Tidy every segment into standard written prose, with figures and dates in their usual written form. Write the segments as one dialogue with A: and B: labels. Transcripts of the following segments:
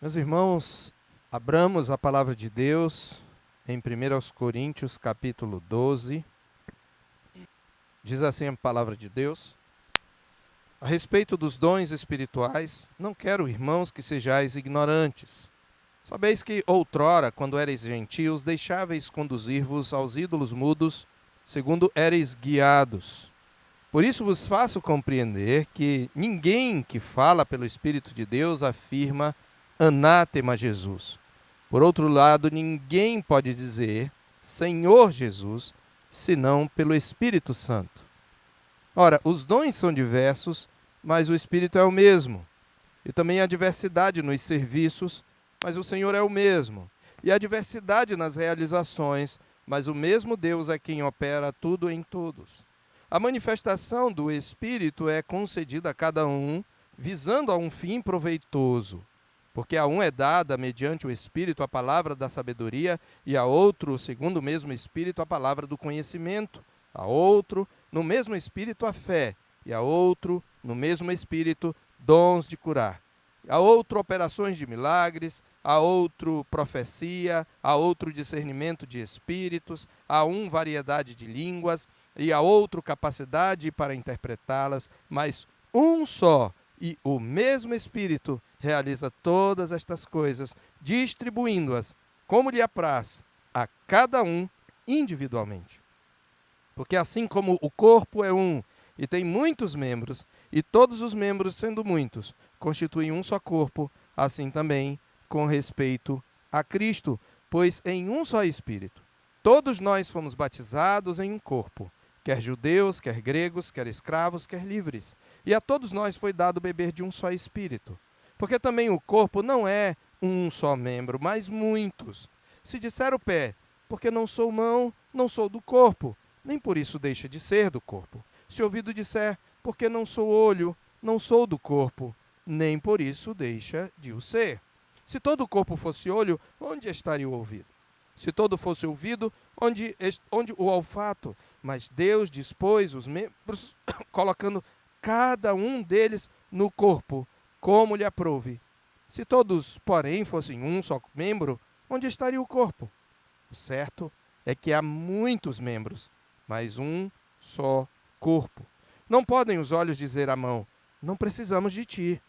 A: Meus irmãos, abramos a palavra de Deus em 1 Coríntios capítulo 12. Diz assim a palavra de Deus: a respeito dos dons espirituais, não quero, irmãos, que sejais ignorantes. Sabeis que outrora, quando erais gentios, deixáveis conduzir-vos aos ídolos mudos, segundo éreis guiados. Por isso vos faço compreender que ninguém que fala pelo Espírito de Deus afirma anátema Jesus. Por outro lado, ninguém pode dizer Senhor Jesus, senão pelo Espírito Santo. Ora, os dons são diversos, mas o Espírito é o mesmo. E também há diversidade nos serviços, mas o Senhor é o mesmo. E há diversidade nas realizações, mas o mesmo Deus é quem opera tudo em todos. A manifestação do Espírito é concedida a cada um, visando a um fim proveitoso. Porque a um é dada, mediante o Espírito, a palavra da sabedoria, e a outro, segundo o mesmo Espírito, a palavra do conhecimento. A outro, no mesmo Espírito, a fé, e a outro, no mesmo Espírito, dons de curar. A outro, operações de milagres, a outro, profecia, a outro, discernimento de espíritos, a um, variedade de línguas, e a outro, capacidade para interpretá-las, mas um só e o mesmo Espírito realiza todas estas coisas, distribuindo-as, como lhe apraz, a cada um individualmente. Porque assim como o corpo é um e tem muitos membros, e todos os membros, sendo muitos, constituem um só corpo, assim também com respeito a Cristo, pois em um só Espírito todos nós fomos batizados em um corpo, quer judeus, quer gregos, quer escravos, quer livres, e a todos nós foi dado beber de um só Espírito. Porque também o corpo não é um só membro, mas muitos. Se disser o pé, porque não sou mão, não sou do corpo, nem por isso deixa de ser do corpo. Se o ouvido disser, porque não sou olho, não sou do corpo, nem por isso deixa de o ser. Se todo o corpo fosse olho, onde estaria o ouvido? Se todo fosse ouvido, onde o olfato? Mas Deus dispôs os membros, colocando cada um deles no corpo, como lhe aprouve. Se todos, porém, fossem um só membro, onde estaria o corpo? O certo é que há muitos membros, mas um só corpo. Não podem os olhos dizer à mão, não precisamos de ti,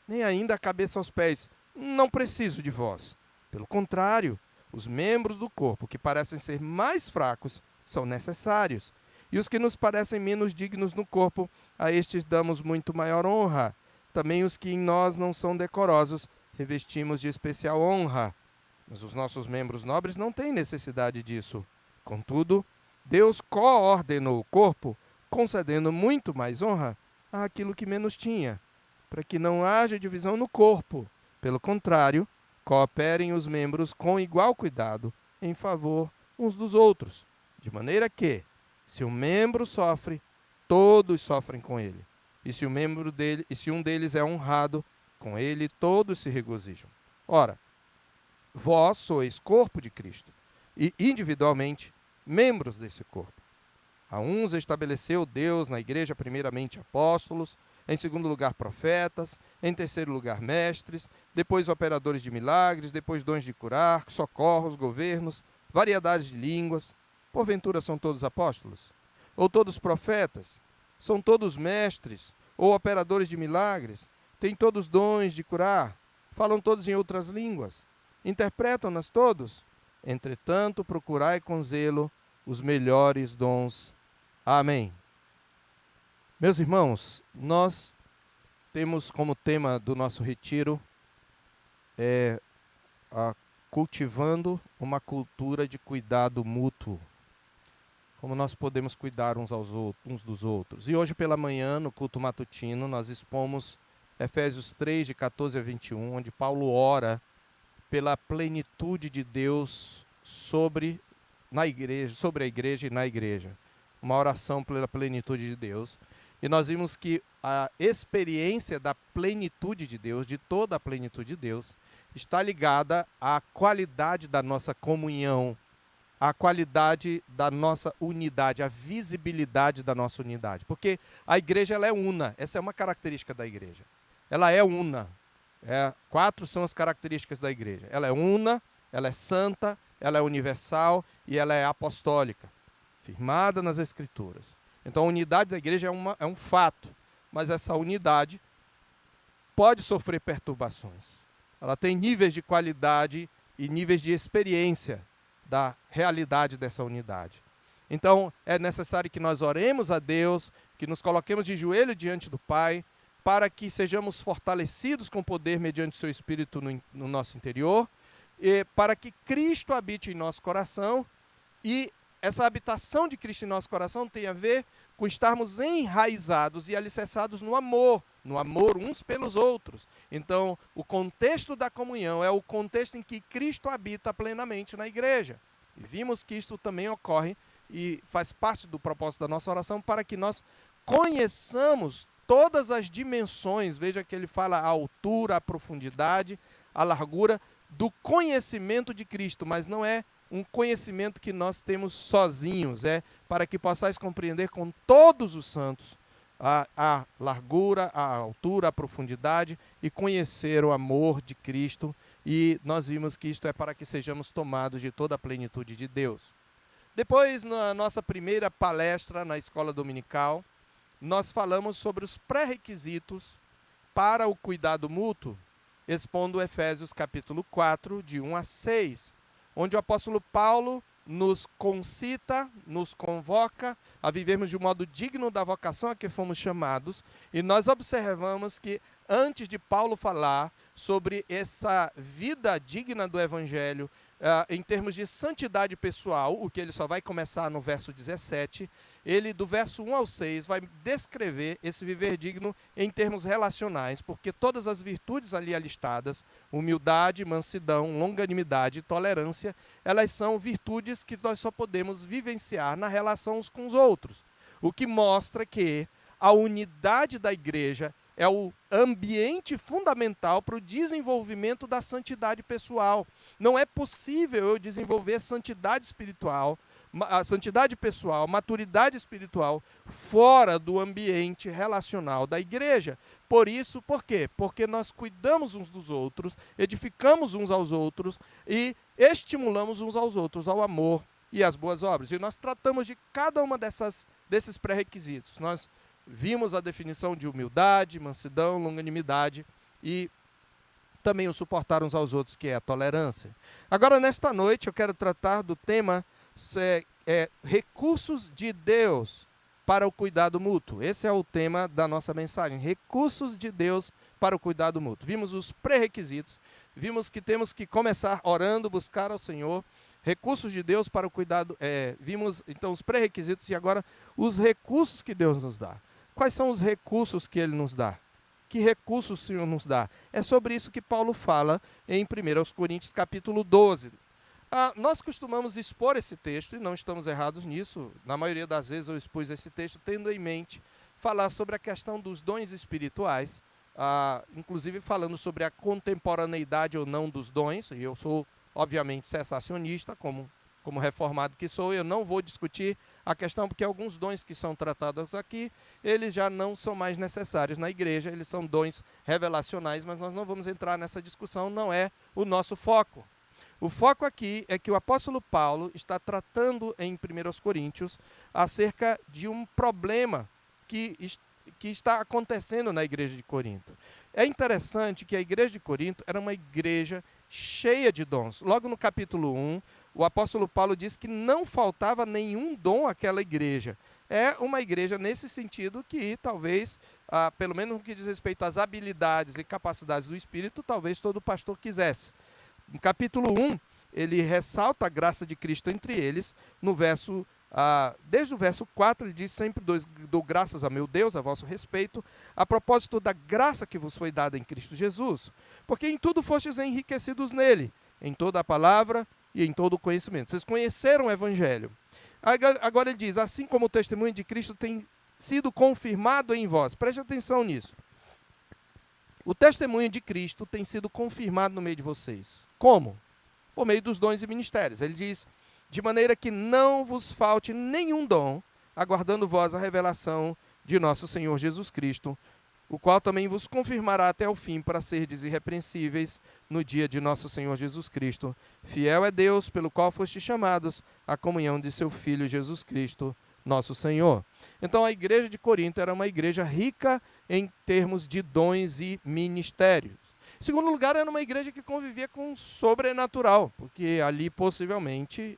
A: nem ainda a cabeça aos pés, não preciso de vós. Pelo contrário, os membros do corpo que parecem ser mais fracos são necessários. E os que nos parecem menos dignos no corpo, a estes damos muito maior honra. Também os que em nós não são decorosos, revestimos de especial honra. Mas os nossos membros nobres não têm necessidade disso. Contudo, Deus coordenou o corpo, concedendo muito mais honra àquilo que menos tinha, para que não haja divisão no corpo. Pelo contrário, cooperem os membros com igual cuidado em favor uns dos outros, de maneira que, se um membro sofre, todos sofrem com ele. E se um deles é honrado, com ele todos se regozijam. Ora, vós sois corpo de Cristo, e individualmente membros desse corpo. A uns estabeleceu Deus na igreja primeiramente apóstolos, em segundo lugar profetas, em terceiro lugar mestres, depois operadores de milagres, depois dons de curar, socorros, governos, variedades de línguas. Porventura são todos apóstolos? Ou todos profetas? São todos mestres? Ou operadores de milagres? Têm todos dons de curar? Falam todos em outras línguas? Interpretam-nas todos? Entretanto, procurai com zelo os melhores dons. Amém. Meus irmãos, nós temos como tema do nosso retiro cultivando uma cultura de cuidado mútuo. Como nós podemos cuidar uns dos outros. E hoje pela manhã, no culto matutino, nós expomos Efésios 3, de 14 a 21, onde Paulo ora pela plenitude de Deus sobre a igreja e na igreja. Uma oração pela plenitude de Deus. E nós vimos que a experiência da plenitude de Deus, de toda a plenitude de Deus, está ligada à qualidade da nossa comunhão, à qualidade da nossa unidade, à visibilidade da nossa unidade. Porque a igreja ela é una, essa é uma característica da igreja. Ela é una. Quatro são as características da igreja. Ela é una, ela é santa, ela é universal e ela é apostólica, firmada nas Escrituras. Então a unidade da igreja é um fato, mas essa unidade pode sofrer perturbações. Ela tem níveis de qualidade e níveis de experiência da realidade dessa unidade. Então é necessário que nós oremos a Deus, que nos coloquemos de joelho diante do Pai, para que sejamos fortalecidos com poder mediante o seu Espírito no nosso interior, e para que Cristo habite em nosso coração, e essa habitação de Cristo em nosso coração tem a ver com estarmos enraizados e alicerçados no amor uns pelos outros. Então, o contexto da comunhão é o contexto em que Cristo habita plenamente na igreja. E vimos que isto também ocorre e faz parte do propósito da nossa oração para que nós conheçamos todas as dimensões, veja que ele fala a altura, a profundidade, a largura do conhecimento de Cristo, mas não é um conhecimento que nós temos sozinhos, é para que possais compreender com todos os santos a largura, a altura, a profundidade e conhecer o amor de Cristo. E nós vimos que isto é para que sejamos tomados de toda a plenitude de Deus. Depois, na nossa primeira palestra na escola dominical, nós falamos sobre os pré-requisitos para o cuidado mútuo, expondo Efésios capítulo 4, de 1 a 6, onde o apóstolo Paulo nos concita, nos convoca a vivermos de um modo digno da vocação a que fomos chamados, e nós observamos que antes de Paulo falar sobre essa vida digna do Evangelho, em termos de santidade pessoal, o que ele só vai começar no verso 17, ele do verso 1 ao 6 vai descrever esse viver digno em termos relacionais, porque todas as virtudes ali alistadas, humildade, mansidão, longanimidade e tolerância, elas são virtudes que nós só podemos vivenciar na relação uns com os outros, o que mostra que a unidade da igreja é o ambiente fundamental para o desenvolvimento da santidade pessoal. Não é possível eu desenvolver santidade espiritual, a santidade pessoal, maturidade espiritual, fora do ambiente relacional da igreja. Por isso, por quê? Porque nós cuidamos uns dos outros, edificamos uns aos outros e estimulamos uns aos outros ao amor e às boas obras. E nós tratamos de cada uma desses pré-requisitos. Nós vimos a definição de humildade, mansidão, longanimidade e também o suportar uns aos outros, que é a tolerância. Agora, nesta noite, eu quero tratar do tema recursos de Deus para o cuidado mútuo. Esse é o tema da nossa mensagem, recursos de Deus para o cuidado mútuo. Vimos os pré-requisitos, vimos que temos que começar orando, buscar ao Senhor, recursos de Deus para o cuidado, vimos então os pré-requisitos e agora os recursos que Deus nos dá. Quais são os recursos que Ele nos dá? Que recursos o Senhor nos dá? É sobre isso que Paulo fala em 1 Coríntios capítulo 12. Nós costumamos expor esse texto, e não estamos errados nisso. Na maioria das vezes eu expus esse texto tendo em mente falar sobre a questão dos dons espirituais, inclusive falando sobre a contemporaneidade ou não dos dons, e eu sou, obviamente, cessacionista, como reformado que sou, eu não vou discutir a questão, porque alguns dons que são tratados aqui, eles já não são mais necessários na igreja, eles são dons revelacionais, mas nós não vamos entrar nessa discussão, não é o nosso foco. O foco aqui é que o apóstolo Paulo está tratando em 1 Coríntios acerca de um problema que está acontecendo na igreja de Corinto. É interessante que a igreja de Corinto era uma igreja cheia de dons. Logo no capítulo 1, o apóstolo Paulo diz que não faltava nenhum dom àquela igreja. É uma igreja nesse sentido que talvez, pelo menos no que diz respeito às habilidades e capacidades do Espírito, talvez todo pastor quisesse. No capítulo 1, ele ressalta a graça de Cristo entre eles. Desde o verso 4, ele diz: sempre dou graças a meu Deus, a vosso respeito, a propósito da graça que vos foi dada em Cristo Jesus, porque em tudo fostes enriquecidos nele, em toda a palavra e em todo o conhecimento. Vocês conheceram o Evangelho. Agora ele diz: assim como o testemunho de Cristo tem sido confirmado em vós. Preste atenção nisso. O testemunho de Cristo tem sido confirmado no meio de vocês. Como? Por meio dos dons e ministérios. Ele diz: de maneira que não vos falte nenhum dom, aguardando vós a revelação de nosso Senhor Jesus Cristo, o qual também vos confirmará até o fim, para serdes irrepreensíveis no dia de nosso Senhor Jesus Cristo. Fiel é Deus, pelo qual fostes chamados à comunhão de seu Filho Jesus Cristo, nosso Senhor. Então a igreja de Corinto era uma igreja rica em termos de dons e ministérios. Em segundo lugar, era uma igreja que convivia com o sobrenatural, porque ali possivelmente,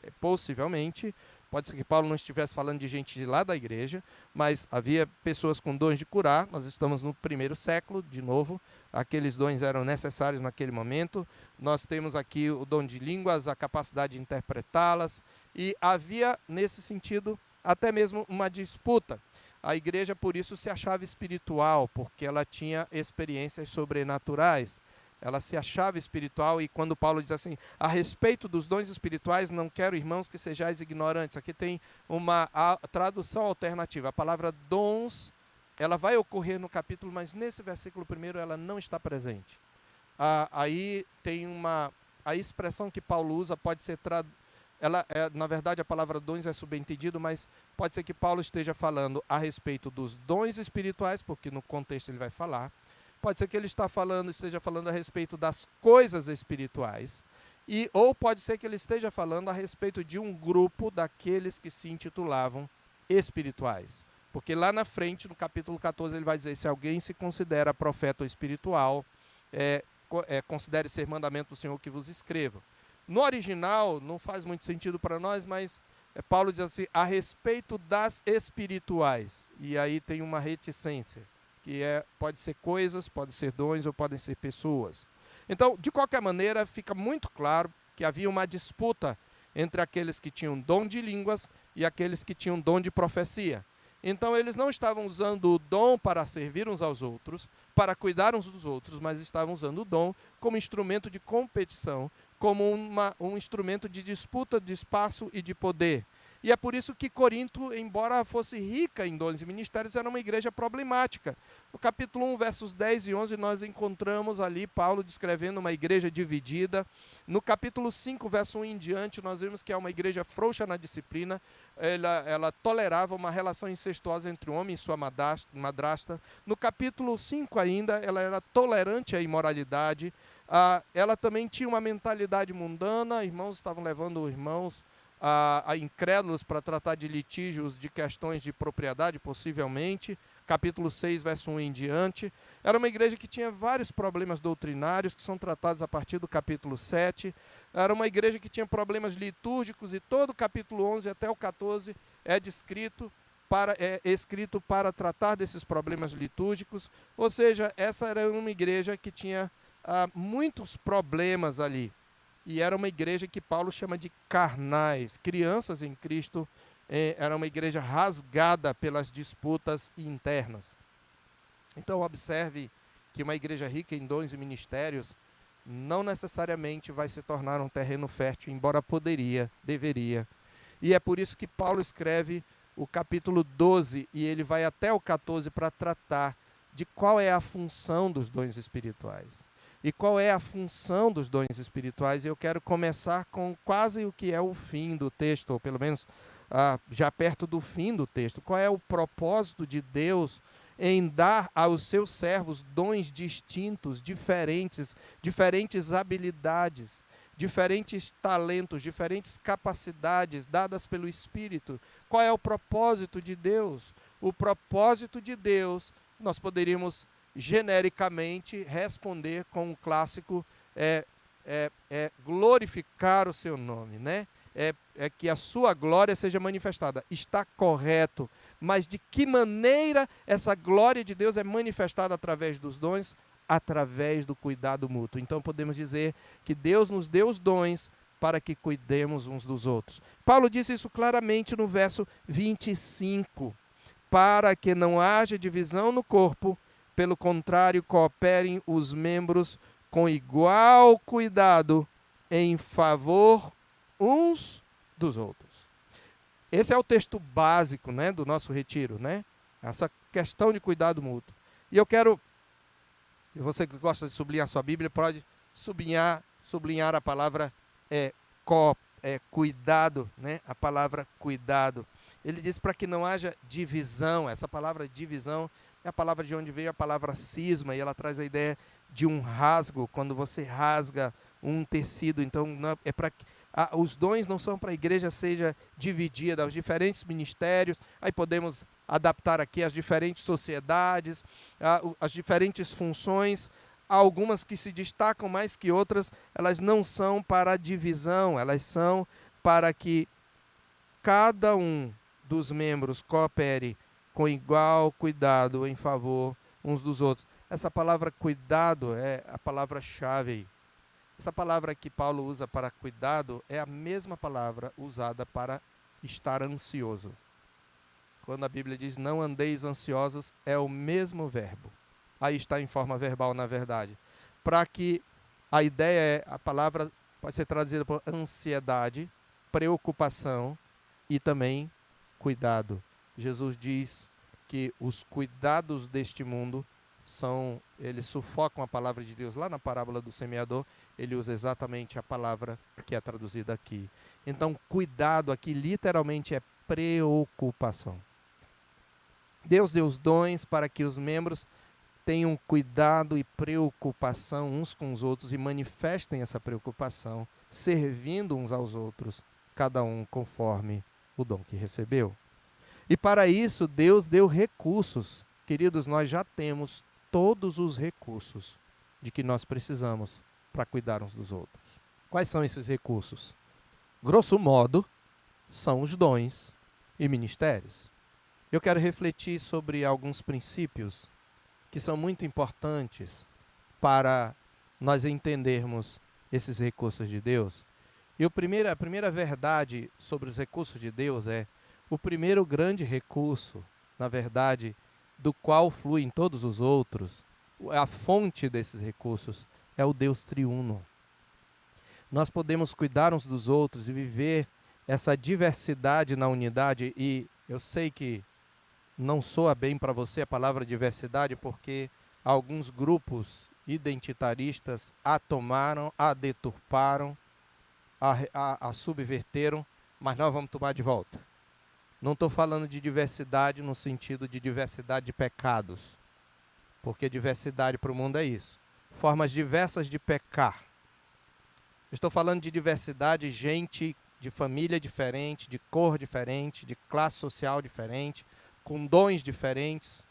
A: pode ser que Paulo não estivesse falando de gente de lá da igreja, mas havia pessoas com dons de curar. Nós estamos no 1º século, de novo, aqueles dons eram necessários naquele momento. Nós temos aqui o dom de línguas, a capacidade de interpretá-las, e havia, nesse sentido, até mesmo uma disputa. A igreja, por isso, se achava espiritual, porque ela tinha experiências sobrenaturais. Ela se achava espiritual, e quando Paulo diz assim, a respeito dos dons espirituais, não quero, irmãos, que sejais ignorantes. Aqui tem uma tradução alternativa. A palavra dons, ela vai ocorrer no capítulo, mas nesse versículo primeiro ela não está presente. Aí tem a expressão que Paulo usa, pode ser na verdade a palavra dons é subentendido, mas pode ser que Paulo esteja falando a respeito dos dons espirituais, porque no contexto ele vai falar. Pode ser que ele esteja falando a respeito das coisas espirituais, ou pode ser que ele esteja falando a respeito de um grupo daqueles que se intitulavam espirituais. Porque lá na frente, no capítulo 14, ele vai dizer, se alguém se considera profeta ou espiritual, considere ser mandamento do Senhor que vos escreva. No original, não faz muito sentido para nós, mas Paulo diz assim, a respeito das espirituais. E aí tem uma reticência, que pode ser coisas, pode ser dons ou podem ser pessoas. Então, de qualquer maneira, fica muito claro que havia uma disputa entre aqueles que tinham dom de línguas e aqueles que tinham dom de profecia. Então, eles não estavam usando o dom para servir uns aos outros, para cuidar uns dos outros, mas estavam usando o dom como instrumento de competição, como um instrumento de disputa de espaço e de poder. E é por isso que Corinto, embora fosse rica em dons e ministérios, era uma igreja problemática. No capítulo 1, versos 10 e 11, nós encontramos ali Paulo descrevendo uma igreja dividida. No capítulo 5, verso 1 em diante, nós vemos que é uma igreja frouxa na disciplina. Ela tolerava uma relação incestuosa entre o homem e sua madrasta. No capítulo 5 ainda, ela era tolerante à imoralidade. Ela também tinha uma mentalidade mundana. Irmãos estavam levando irmãos a incrédulos para tratar de litígios de questões de propriedade, possivelmente. Capítulo 6, verso 1 em diante. Era uma igreja que tinha vários problemas doutrinários, que são tratados a partir do capítulo 7. Era uma igreja que tinha problemas litúrgicos, e todo o capítulo 11 até o 14 é escrito para tratar desses problemas litúrgicos. Ou seja, essa era uma igreja que tinha muitos problemas ali. E era uma igreja que Paulo chama de carnais, crianças em Cristo. Era uma igreja rasgada pelas disputas internas. Então observe que uma igreja rica em dons e ministérios não necessariamente vai se tornar um terreno fértil, embora deveria. E é por isso que Paulo escreve o capítulo 12 e ele vai até o 14 para tratar de qual é a função dos dons espirituais. E qual é a função dos dons espirituais? Eu quero começar com quase o que é o fim do texto, ou pelo menos já perto do fim do texto. Qual é o propósito de Deus em dar aos seus servos dons distintos, diferentes habilidades, diferentes talentos, diferentes capacidades dadas pelo Espírito? Qual é o propósito de Deus? O propósito de Deus, nós poderíamos genericamente responder com o clássico glorificar o seu nome, né? Que a sua glória seja manifestada. Está correto, mas de que maneira essa glória de Deus é manifestada através dos dons? Através do cuidado mútuo. Então podemos dizer que Deus nos deu os dons para que cuidemos uns dos outros. Paulo disse isso claramente no verso 25. Para que não haja divisão no corpo, pelo contrário, cooperem os membros com igual cuidado em favor uns dos outros. Esse é o texto básico, né, do nosso retiro, né? Essa questão de cuidado mútuo. E você que gosta de sublinhar sua Bíblia, pode sublinhar a palavra cuidado, né? A palavra cuidado. Ele diz para que não haja divisão. Essa palavra divisão é a palavra de onde veio a palavra cisma, e ela traz a ideia de um rasgo, quando você rasga um tecido. Então, é para os dons não são para a igreja seja dividida, os diferentes ministérios, aí podemos adaptar aqui as diferentes sociedades, as diferentes funções, há algumas que se destacam mais que outras, elas não são para a divisão, elas são para que cada um dos membros coopere com igual cuidado em favor uns dos outros. Essa palavra cuidado é a palavra-chave. Essa palavra que Paulo usa para cuidado é a mesma palavra usada para estar ansioso. Quando a Bíblia diz não andeis ansiosos, é o mesmo verbo. Aí está em forma verbal, na verdade. Para que a ideia a palavra pode ser traduzida por ansiedade, preocupação e também cuidado. Jesus diz que os cuidados deste mundo eles sufocam a palavra de Deus. Lá na parábola do semeador, ele usa exatamente a palavra que é traduzida aqui. Então, cuidado aqui literalmente é preocupação. Deus deu os dons para que os membros tenham cuidado e preocupação uns com os outros e manifestem essa preocupação, servindo uns aos outros, cada um conforme o dom que recebeu. E para isso, Deus deu recursos. Queridos, nós já temos todos os recursos de que nós precisamos para cuidar uns dos outros. Quais são esses recursos? Grosso modo, são os dons e ministérios. Eu quero refletir sobre alguns princípios que são muito importantes para nós entendermos esses recursos de Deus. E a primeira verdade sobre os recursos de Deus é o primeiro grande recurso, na verdade, do qual fluem todos os outros, a fonte desses recursos é o Deus triuno. Nós podemos cuidar uns dos outros e viver essa diversidade na unidade, e eu sei que não soa bem para você a palavra diversidade, porque alguns grupos identitaristas a tomaram, a deturparam, a subverteram, mas nós vamos tomar de volta. Não estou falando de diversidade no sentido de diversidade de pecados, porque diversidade para o mundo é isso. Formas diversas de pecar. Estou falando de diversidade, gente de família diferente, de cor diferente, de classe social diferente, com dons diferentes,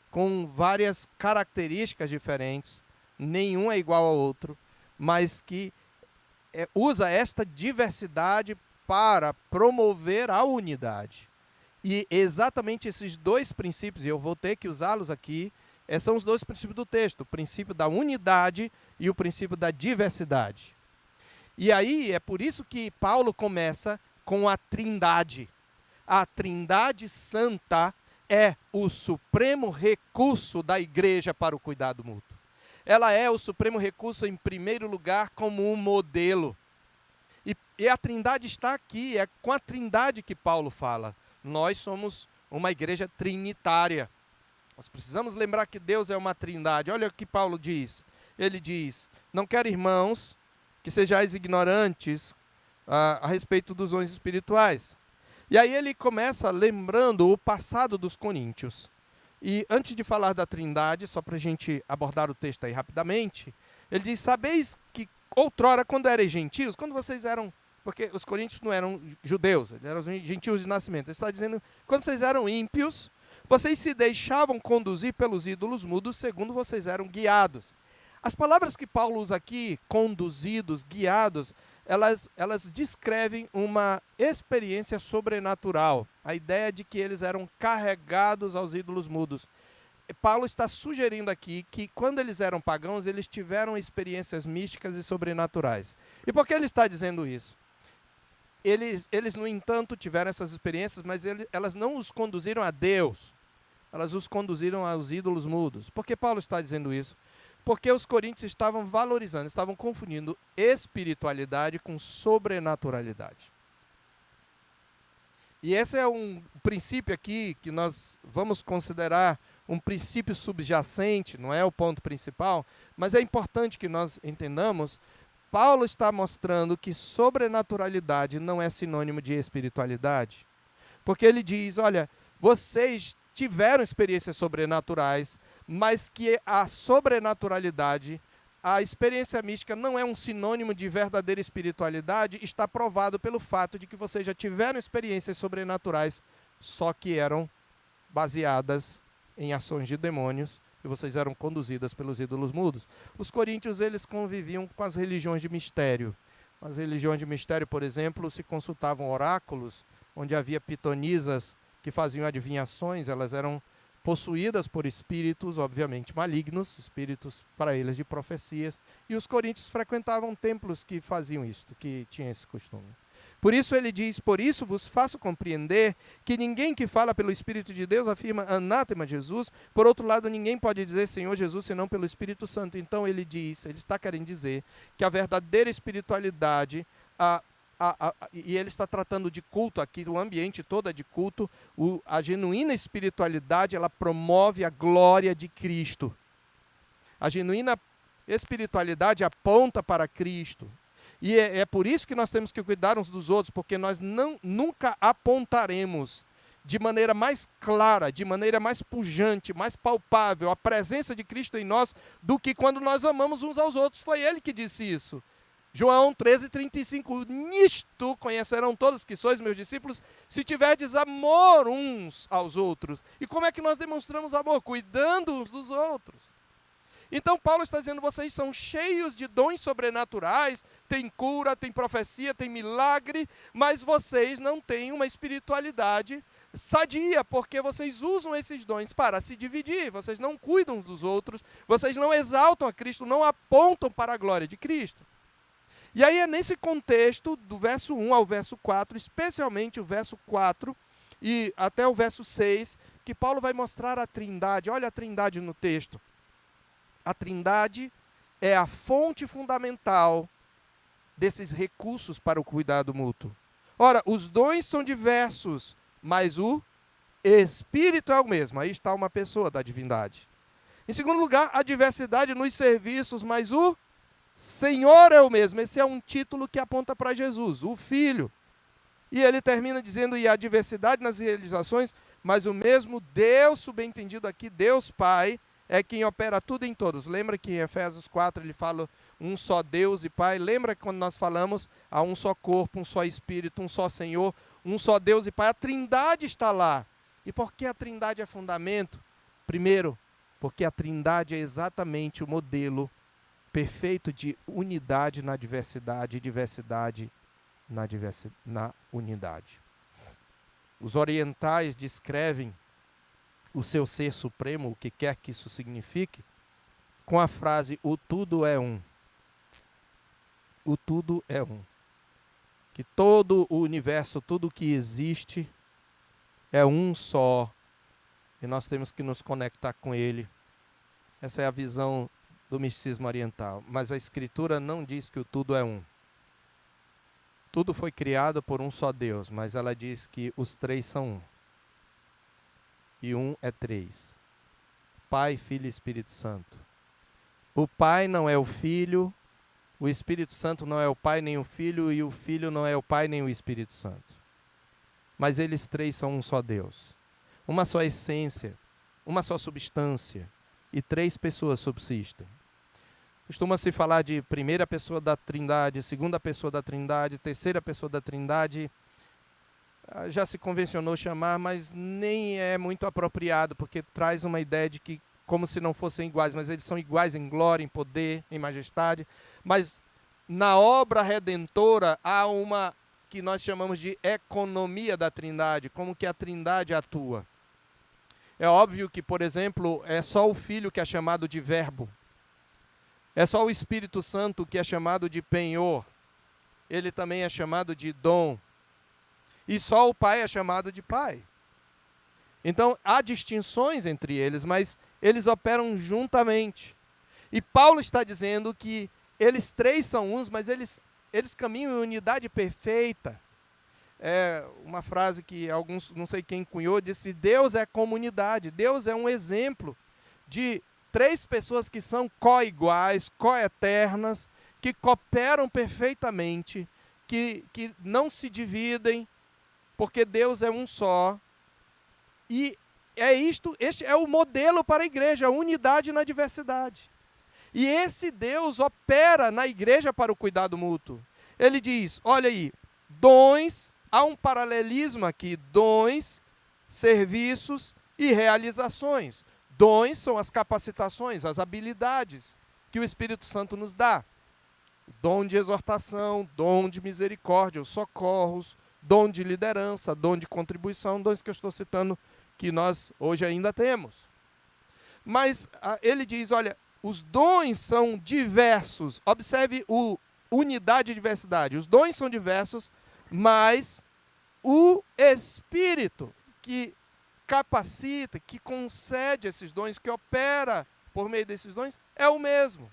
A: com várias características diferentes, nenhum é igual ao outro, mas que usa esta diversidade para promover a unidade. E exatamente esses dois princípios, e eu vou ter que usá-los aqui, são os dois princípios do texto, o princípio da unidade e o princípio da diversidade. E aí é por isso que Paulo começa com a Trindade. A Trindade Santa é o supremo recurso da igreja para o cuidado mútuo. Ela é o supremo recurso, em primeiro lugar, como um modelo. E a Trindade está aqui, é com a Trindade que Paulo fala. Nós somos uma igreja trinitária. Nós precisamos lembrar que Deus é uma Trindade. Olha o que Paulo diz. Ele diz, não quero, irmãos, que sejais ignorantes a respeito dos dons espirituais. E aí ele começa lembrando o passado dos coríntios. E antes de falar da Trindade, só para a gente abordar o texto aí rapidamente, ele diz, sabeis que outrora, quando erais gentios, quando vocês eram, porque os coríntios não eram judeus, eles eram gentios de nascimento, ele está dizendo, quando vocês eram ímpios, vocês se deixavam conduzir pelos ídolos mudos, segundo vocês eram guiados. As palavras que Paulo usa aqui, conduzidos, guiados, elas descrevem uma experiência sobrenatural. A ideia de que eles eram carregados aos ídolos mudos. Paulo está sugerindo aqui que quando eles eram pagãos, eles tiveram experiências místicas e sobrenaturais. E por que ele está dizendo isso? Eles, no entanto, tiveram essas experiências, mas elas não os conduziram a Deus. Elas os conduziram aos ídolos mudos. Por que Paulo está dizendo isso? Porque os coríntios estavam valorizando, estavam confundindo espiritualidade com sobrenaturalidade. E esse é um princípio aqui que nós vamos considerar um princípio subjacente, não é o ponto principal, mas é importante que nós entendamos. Paulo está mostrando que sobrenaturalidade não é sinônimo de espiritualidade. Porque ele diz, olha, vocês tiveram experiências sobrenaturais, mas que a sobrenaturalidade, a experiência mística não é um sinônimo de verdadeira espiritualidade, está provado pelo fato de que vocês já tiveram experiências sobrenaturais, só que eram baseadas em ações de demônios, e vocês eram conduzidas pelos ídolos mudos. Os coríntios, eles conviviam com as religiões de mistério. As religiões de mistério, por exemplo, se consultavam oráculos, onde havia pitonisas que faziam adivinhações, elas eram possuídas por espíritos, obviamente malignos, espíritos para eles de profecias, e os coríntios frequentavam templos que faziam isto, que tinham esse costume. Por isso ele diz, por isso vos faço compreender que ninguém que fala pelo Espírito de Deus afirma anátema Jesus, por outro lado ninguém pode dizer Senhor Jesus senão pelo Espírito Santo. Então ele diz, ele está querendo dizer que a verdadeira espiritualidade, e ele está tratando de culto aqui, o ambiente todo é de culto, a genuína espiritualidade, ela promove a glória de Cristo. A genuína espiritualidade aponta para Cristo. E é por isso que nós temos que cuidar uns dos outros, porque nós nunca apontaremos de maneira mais clara, de maneira mais pujante, mais palpável a presença de Cristo em nós do que quando nós amamos uns aos outros. Foi ele que disse isso. João 13:35, nisto conhecerão todos que sois meus discípulos, se tiverdes amor uns aos outros. E como é que nós demonstramos amor? Cuidando uns dos outros. Então Paulo está dizendo, vocês são cheios de dons sobrenaturais, tem cura, tem profecia, tem milagre, mas vocês não têm uma espiritualidade sadia, porque vocês usam esses dons para se dividir, vocês não cuidam dos outros, vocês não exaltam a Cristo, não apontam para a glória de Cristo. E aí é nesse contexto, do verso 1 ao verso 4, especialmente o verso 4 e até o verso 6, que Paulo vai mostrar a trindade. Olha a trindade no texto. A trindade é a fonte fundamental desses recursos para o cuidado mútuo. Ora, os dons são diversos, mas o Espírito é o mesmo. Aí está uma pessoa da divindade. Em segundo lugar, a diversidade nos serviços, mas o Senhor é o mesmo. Esse é um título que aponta para Jesus, o Filho. E ele termina dizendo, e a diversidade nas realizações, mas o mesmo Deus, subentendido aqui, Deus Pai, é quem opera tudo em todos. Lembra que em Efésios 4 ele fala um só Deus e Pai? Lembra quando nós falamos há um só corpo, um só Espírito, um só Senhor, um só Deus e Pai? A trindade está lá. E por que a trindade é fundamento? Primeiro, porque a trindade é exatamente o modelo perfeito de unidade na diversidade e diversidade na unidade. Os orientais descrevem o seu ser supremo, o que quer que isso signifique, com a frase, o tudo é um. O tudo é um. Que todo o universo, tudo que existe, é um só. E nós temos que nos conectar com ele. Essa é a visão do misticismo oriental. Mas a Escritura não diz que o tudo é um. Tudo foi criado por um só Deus, mas ela diz que os três são um. E um é três. Pai, Filho e Espírito Santo. O Pai não é o Filho, o Espírito Santo não é o Pai nem o Filho, e o Filho não é o Pai nem o Espírito Santo. Mas eles três são um só Deus. Uma só essência, uma só substância, e três pessoas subsistem. Costuma-se falar de primeira pessoa da Trindade, segunda pessoa da Trindade, terceira pessoa da Trindade. Já se convencionou chamar, mas nem é muito apropriado, porque traz uma ideia de que como se não fossem iguais, mas eles são iguais em glória, em poder, em majestade. Mas na obra redentora há uma que nós chamamos de economia da Trindade, como que a Trindade atua. É óbvio que, por exemplo, é só o Filho que é chamado de Verbo. É só o Espírito Santo que é chamado de penhor. Ele também é chamado de dom. E só o Pai é chamado de Pai. Então, há distinções entre eles, mas eles operam juntamente. E Paulo está dizendo que eles três são uns, mas eles caminham em unidade perfeita. É uma frase que alguns, não sei quem cunhou, disse, Deus é comunidade. Deus é um exemplo de três pessoas que são co-iguais, co-eternas, que cooperam perfeitamente, que não se dividem, porque Deus é um só. E Este é o modelo para a igreja, a unidade na diversidade. E esse Deus opera na igreja para o cuidado mútuo. Ele diz, olha aí, dons, há um paralelismo aqui, dons, serviços e realizações. Dons são as capacitações, as habilidades que o Espírito Santo nos dá. Dom de exortação, dom de misericórdia, os socorros, dom de liderança, dom de contribuição, dons que eu estou citando que nós hoje ainda temos. Mas ele diz, olha, os dons são diversos. Observe unidade e diversidade. Os dons são diversos, mas o Espírito que capacita, que concede esses dons, que opera por meio desses dons, é o mesmo.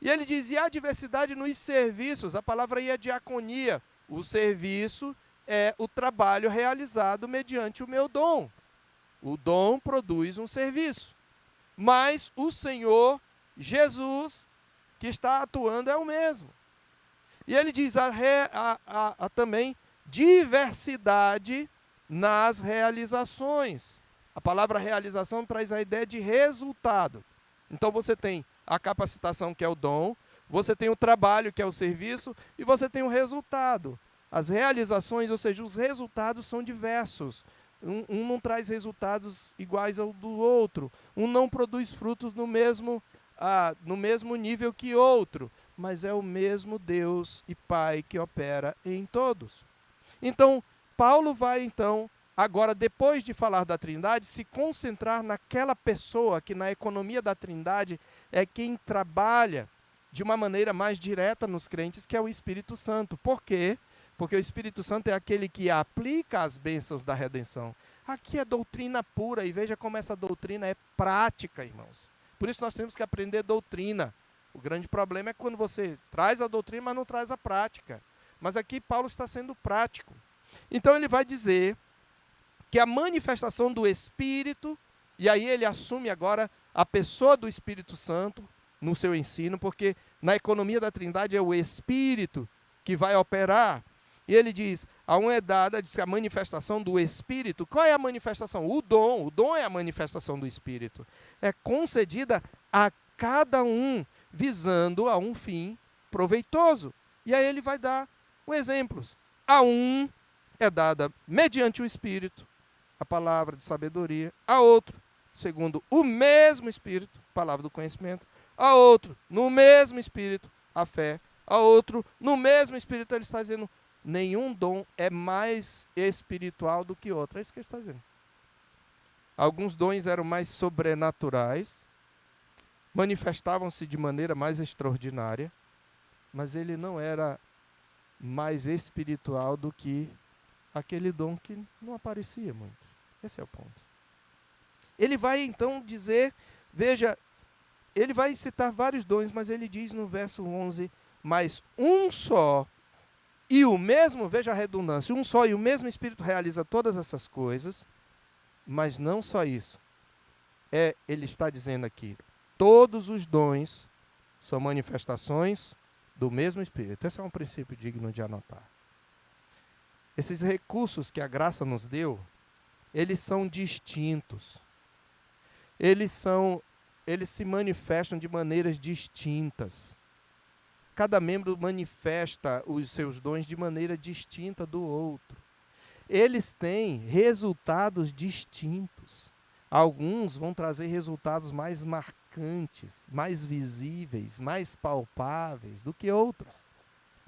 A: E ele diz, e há diversidade nos serviços. A palavra aí é diaconia. O serviço é o trabalho realizado mediante o meu dom. O dom produz um serviço. Mas o Senhor Jesus, que está atuando, é o mesmo. E ele diz, há também diversidade nas realizações. A palavra realização traz a ideia de resultado. Então você tem a capacitação, que é o dom, você tem o trabalho, que é o serviço, e você tem o resultado. As realizações, ou seja, os resultados são diversos. Um não traz resultados iguais ao do outro. Um não produz frutos no mesmo nível que outro. Mas é o mesmo Deus e Pai que opera em todos. Então, Paulo vai, agora, depois de falar da Trindade, se concentrar naquela pessoa que na economia da Trindade é quem trabalha de uma maneira mais direta nos crentes, que é o Espírito Santo. Por quê? Porque o Espírito Santo é aquele que aplica as bênçãos da redenção. Aqui é doutrina pura, e veja como essa doutrina é prática, irmãos. Por isso nós temos que aprender doutrina. O grande problema é quando você traz a doutrina, mas não traz a prática. Mas aqui Paulo está sendo prático. Então ele vai dizer que a manifestação do Espírito, e aí ele assume agora a pessoa do Espírito Santo no seu ensino, porque na economia da Trindade é o Espírito que vai operar. E ele diz, a um é dada, diz que a manifestação do Espírito. Qual é a manifestação? O dom é a manifestação do Espírito. É concedida a cada um, visando a um fim proveitoso. E aí ele vai dar exemplos. A um é dada mediante o Espírito, a palavra de sabedoria. A outro, segundo o mesmo Espírito, palavra do conhecimento. A outro, no mesmo Espírito, a fé. A outro, no mesmo Espírito, ele está dizendo, nenhum dom é mais espiritual do que outro. É isso que ele está dizendo. Alguns dons eram mais sobrenaturais, manifestavam-se de maneira mais extraordinária, mas ele não era mais espiritual do que aquele dom que não aparecia muito. Esse é o ponto. Ele vai então dizer, veja, ele vai citar vários dons, mas ele diz no verso 11, mas um só e o mesmo, veja a redundância, um só e o mesmo Espírito realiza todas essas coisas, mas não só isso. Ele está dizendo aqui, todos os dons são manifestações do mesmo Espírito. Esse é um princípio digno de anotar. Esses recursos que a graça nos deu, eles são distintos. Eles se manifestam de maneiras distintas. Cada membro manifesta os seus dons de maneira distinta do outro. Eles têm resultados distintos. Alguns vão trazer resultados mais marcantes, mais visíveis, mais palpáveis do que outros.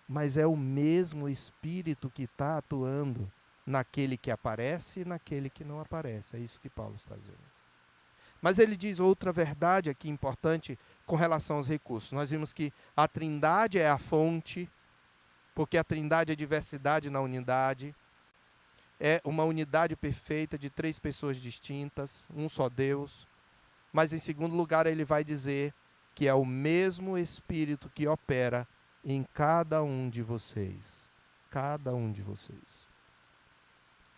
A: Mas é o mesmo Espírito que está atuando naquele que aparece e naquele que não aparece. É isso que Paulo está dizendo. Mas ele diz outra verdade aqui importante com relação aos recursos. Nós vimos que a Trindade é a fonte, porque a Trindade é diversidade na unidade. É uma unidade perfeita de 3 pessoas distintas, um só Deus. Mas em segundo lugar ele vai dizer que é o mesmo Espírito que opera em cada um de vocês. Cada um de vocês.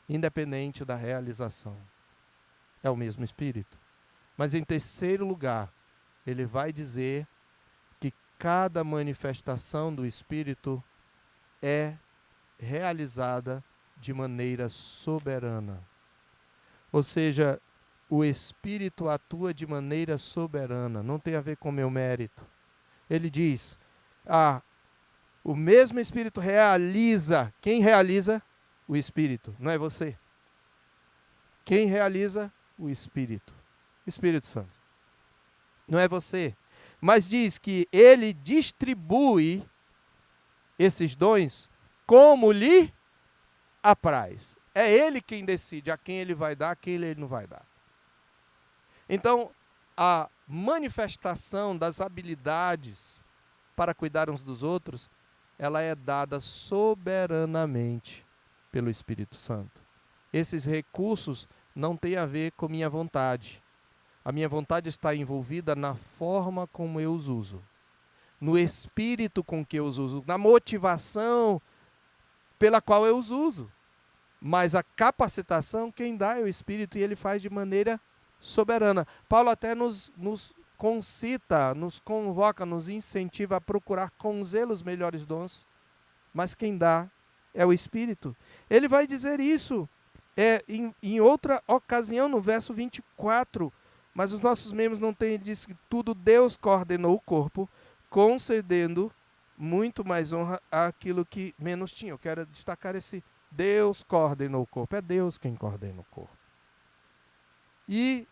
A: Independente da realização. É o mesmo Espírito. Mas em terceiro lugar, ele vai dizer que cada manifestação do Espírito é realizada de maneira soberana. Ou seja, o Espírito atua de maneira soberana, não tem a ver com meu mérito. Ele diz, o mesmo Espírito realiza. Quem realiza? O Espírito, não é você. Quem realiza? O Espírito. Espírito Santo. Não é você. Mas diz que ele distribui esses dons como lhe apraz. É ele quem decide a quem ele vai dar, a quem ele não vai dar. Então, a manifestação das habilidades para cuidar uns dos outros, ela é dada soberanamente pelo Espírito Santo. Esses recursos não têm a ver com minha vontade. A minha vontade está envolvida na forma como eu os uso, no espírito com que eu os uso, na motivação pela qual eu os uso. Mas a capacitação, quem dá é o Espírito, e ele faz de maneira soberana. Paulo até nos concita, nos convoca, nos incentiva a procurar com zelo os melhores dons, mas quem dá é o Espírito. Ele vai dizer isso em outra ocasião, no verso 24, mas os nossos membros não têm, diz que tudo Deus coordenou o corpo, concedendo muito mais honra àquilo que menos tinha. Eu quero destacar esse Deus coordenou o corpo. É Deus quem coordena o corpo. E,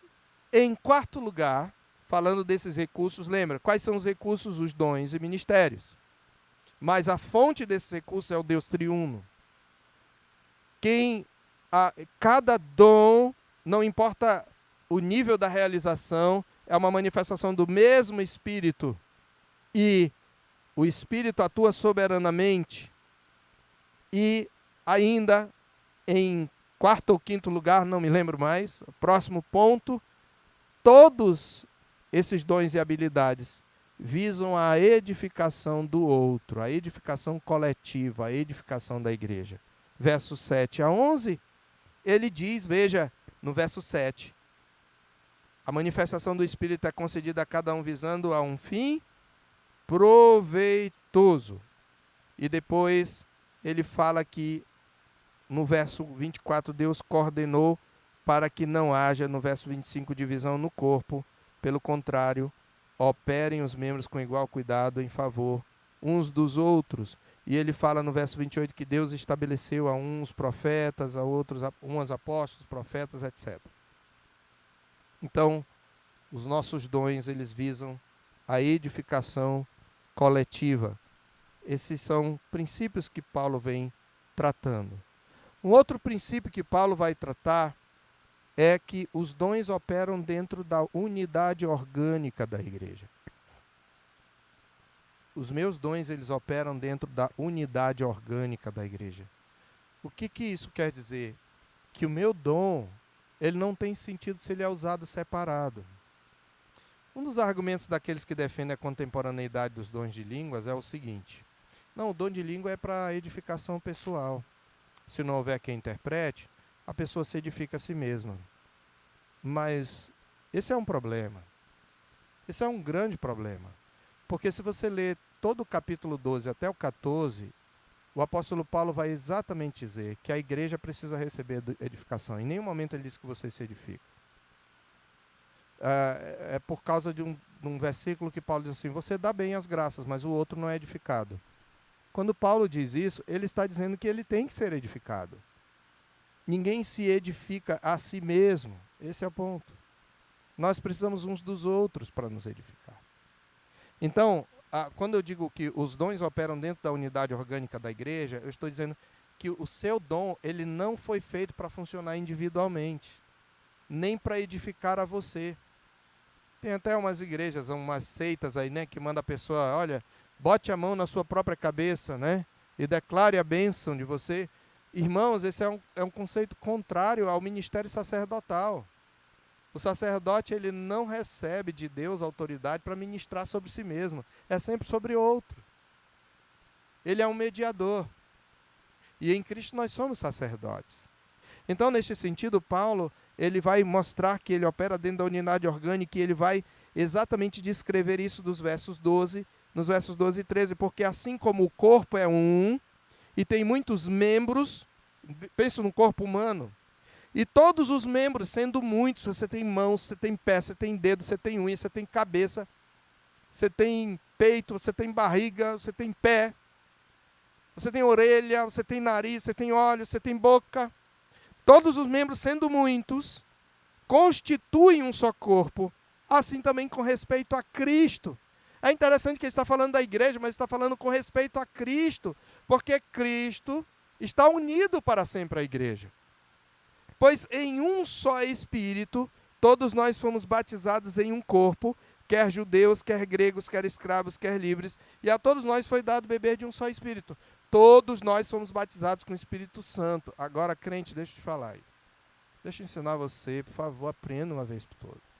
A: em quarto lugar, falando desses recursos, lembra, quais são os recursos, os dons e ministérios? Mas a fonte desses recursos é o Deus triuno. Cada dom, não importa o nível da realização, é uma manifestação do mesmo Espírito. E o Espírito atua soberanamente. E ainda, em quarto ou quinto lugar, não me lembro mais, próximo ponto, todos esses dons e habilidades visam a edificação do outro, a edificação coletiva, a edificação da igreja. Versos 7 a 11, ele diz, veja, no verso 7, a manifestação do Espírito é concedida a cada um visando a um fim proveitoso. E depois ele fala que no verso 24, Deus coordenou para que não haja, no verso 25, divisão no corpo. Pelo contrário, operem os membros com igual cuidado em favor uns dos outros. E ele fala no verso 28 que Deus estabeleceu a uns profetas, a outros, uns apóstolos, profetas, etc. Então, os nossos dons, eles visam a edificação coletiva. Esses são princípios que Paulo vem tratando. Um outro princípio que Paulo vai tratar é que os dons operam dentro da unidade orgânica da igreja. Os meus dons, eles operam dentro da unidade orgânica da igreja. O que isso quer dizer? Que o meu dom, ele não tem sentido se ele é usado separado. Um dos argumentos daqueles que defendem a contemporaneidade dos dons de línguas é o seguinte: não, o dom de língua é para edificação pessoal. Se não houver quem interprete, a pessoa se edifica a si mesma. Mas esse é um problema. Esse é um grande problema. Porque se você ler todo o capítulo 12 até o 14, o apóstolo Paulo vai exatamente dizer que a igreja precisa receber edificação. Em nenhum momento ele diz que você se edifica. É por causa de um versículo que Paulo diz assim: você dá bem as graças, mas o outro não é edificado. Quando Paulo diz isso, ele está dizendo que ele tem que ser edificado. Ninguém se edifica a si mesmo. Esse é o ponto. Nós precisamos uns dos outros para nos edificar. Então, quando eu digo que os dons operam dentro da unidade orgânica da igreja, eu estou dizendo que o seu dom, ele não foi feito para funcionar individualmente, nem para edificar a você. Tem até umas igrejas, umas seitas aí, né, que manda a pessoa, olha, bote a mão na sua própria cabeça, né, e declare a bênção de você. Irmãos, esse é um conceito contrário ao ministério sacerdotal. O sacerdote, ele não recebe de Deus autoridade para ministrar sobre si mesmo. É sempre sobre outro. Ele é um mediador. E em Cristo nós somos sacerdotes. Então, neste sentido, Paulo, ele vai mostrar que ele opera dentro da unidade orgânica e ele vai exatamente descrever isso nos versos 12 e 13. Porque assim como o corpo é um e tem muitos membros, pensa no corpo humano, E todos os membros, sendo muitos, você tem mãos, você tem pé, você tem dedo, você tem unha, você tem cabeça, você tem peito, você tem barriga, você tem pé, você tem orelha, você tem nariz, você tem olhos, você tem boca. Todos os membros, sendo muitos, constituem um só corpo, assim também com respeito a Cristo. É interessante que ele está falando da igreja, mas está falando com respeito a Cristo, porque Cristo está unido para sempre à igreja. Pois em um só Espírito, todos nós fomos batizados em um corpo, quer judeus, quer gregos, quer escravos, quer livres, e a todos nós foi dado beber de um só Espírito. Todos nós fomos batizados com o Espírito Santo. Agora, crente, deixa eu te falar aí. Deixa eu ensinar você, por favor, aprenda uma vez por todas.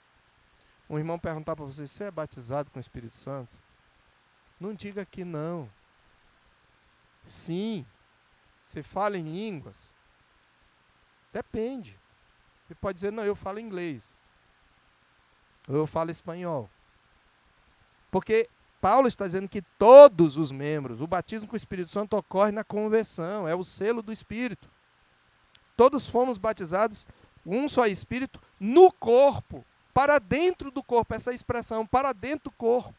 A: Um irmão perguntar para você, você é batizado com o Espírito Santo? Não diga que não. Sim. Você fala em línguas? Depende. Você pode dizer, não, eu falo inglês. Ou eu falo espanhol. Porque Paulo está dizendo que todos os membros, o batismo com o Espírito Santo ocorre na conversão, é o selo do Espírito. Todos fomos batizados, um só Espírito, no corpo, para dentro do corpo, essa expressão, para dentro do corpo.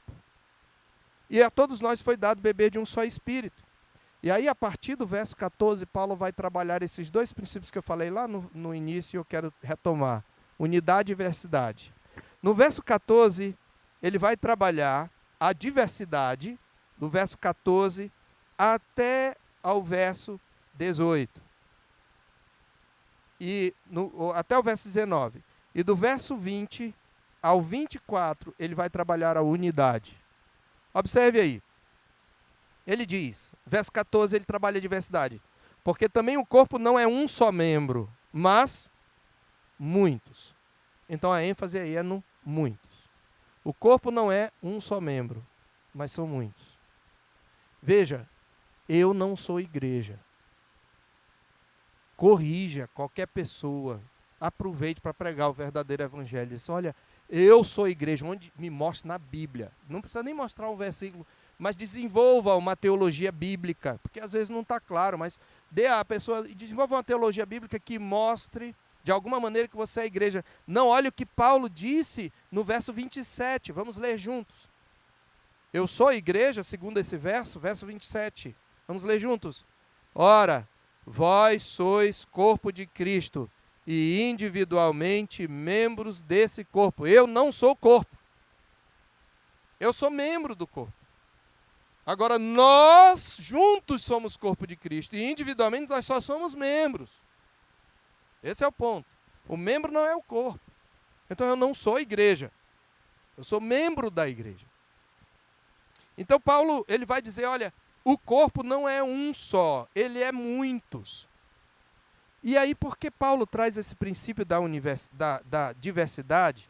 A: E a todos nós foi dado beber de um só Espírito. E aí, a partir do verso 14, Paulo vai trabalhar esses dois princípios que eu falei lá no início e eu quero retomar. Unidade e diversidade. No verso 14, ele vai trabalhar a diversidade, do verso 14 até ao verso 18. Até o verso 19. E do verso 20 ao 24, ele vai trabalhar a unidade. Observe aí. Ele diz, verso 14, ele trabalha a diversidade. Porque também o corpo não é um só membro, mas muitos. Então a ênfase aí é no muitos. O corpo não é um só membro, mas são muitos. Veja, eu não sou igreja. Corrija qualquer pessoa. Aproveite para pregar o verdadeiro evangelho. Diz, olha, eu sou igreja, onde me mostra na Bíblia. Não precisa nem mostrar um versículo, mas desenvolva uma teologia bíblica, porque às vezes não está claro, mas dê à pessoa, desenvolva uma teologia bíblica que mostre, de alguma maneira, que você é igreja. Não, olha o que Paulo disse no verso 27, vamos ler juntos. Eu sou igreja, segundo esse verso 27. Vamos ler juntos. Ora, vós sois corpo de Cristo, e individualmente membros desse corpo. Eu não sou corpo. Eu sou membro do corpo. Agora, nós juntos somos corpo de Cristo, e individualmente nós só somos membros. Esse é o ponto. O membro não é o corpo. Então eu não sou igreja. Eu sou membro da igreja. Então Paulo, ele vai dizer, olha, o corpo não é um só, ele é muitos. E aí, por que Paulo traz esse princípio da diversidade?